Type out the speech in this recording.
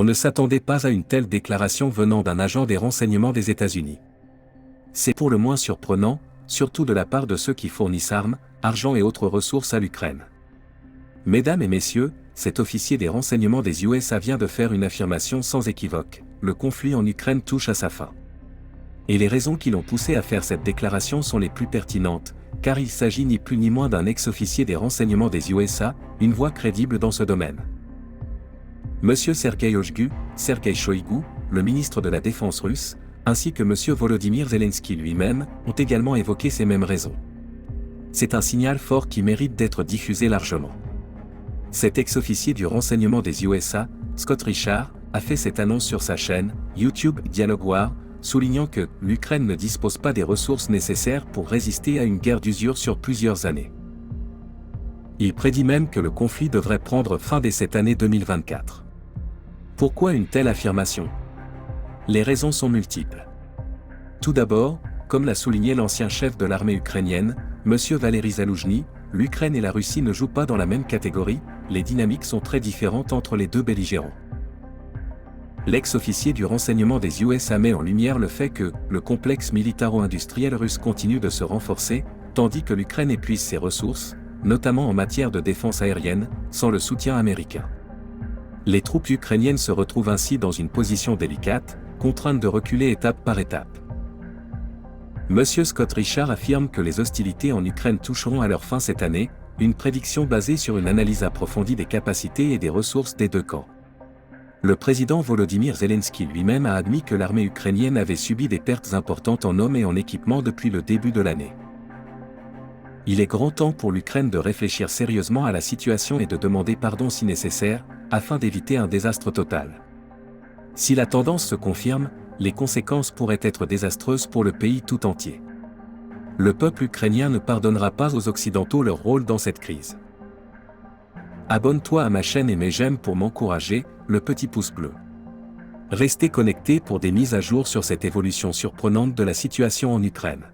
On ne s'attendait pas à une telle déclaration venant d'un agent des renseignements des États-Unis. C'est pour le moins surprenant, surtout de la part de ceux qui fournissent armes, argent et autres ressources à l'Ukraine. Mesdames et messieurs, cet officier des renseignements des USA vient de faire une affirmation sans équivoque: le conflit en Ukraine touche à sa fin. Et les raisons qui l'ont poussé à faire cette déclaration sont les plus pertinentes, car il s'agit ni plus ni moins d'un ex-officier des renseignements des USA, une voix crédible dans ce domaine. Monsieur Sergei Shoigu, le ministre de la Défense russe, ainsi que Monsieur Volodymyr Zelensky lui-même, ont également évoqué ces mêmes raisons. C'est un signal fort qui mérite d'être diffusé largement. Cet ex-officier du renseignement des USA, Scott Richard, a fait cette annonce sur sa chaîne YouTube Dialogue War, soulignant que l'Ukraine ne dispose pas des ressources nécessaires pour résister à une guerre d'usure sur plusieurs années. Il prédit même que le conflit devrait prendre fin dès cette année 2024. Pourquoi une telle affirmation? Les raisons sont multiples. Tout d'abord, comme l'a souligné l'ancien chef de l'armée ukrainienne, M. Valery Zaloujny, l'Ukraine et la Russie ne jouent pas dans la même catégorie, les dynamiques sont très différentes entre les deux belligérants. L'ex-officier du renseignement des USA met en lumière le fait que le complexe militaro-industriel russe continue de se renforcer, tandis que l'Ukraine épuise ses ressources, notamment en matière de défense aérienne, sans le soutien américain. Les troupes ukrainiennes se retrouvent ainsi dans une position délicate, contraintes de reculer étape par étape. Monsieur Scott Richard affirme que les hostilités en Ukraine toucheront à leur fin cette année, une prédiction basée sur une analyse approfondie des capacités et des ressources des deux camps. Le président Volodymyr Zelensky lui-même a admis que l'armée ukrainienne avait subi des pertes importantes en hommes et en équipement depuis le début de l'année. Il est grand temps pour l'Ukraine de réfléchir sérieusement à la situation et de demander pardon si nécessaire, afin d'éviter un désastre total. Si la tendance se confirme, les conséquences pourraient être désastreuses pour le pays tout entier. Le peuple ukrainien ne pardonnera pas aux Occidentaux leur rôle dans cette crise. Abonne-toi à ma chaîne et mets j'aime pour m'encourager, le petit pouce bleu. Restez connectés pour des mises à jour sur cette évolution surprenante de la situation en Ukraine.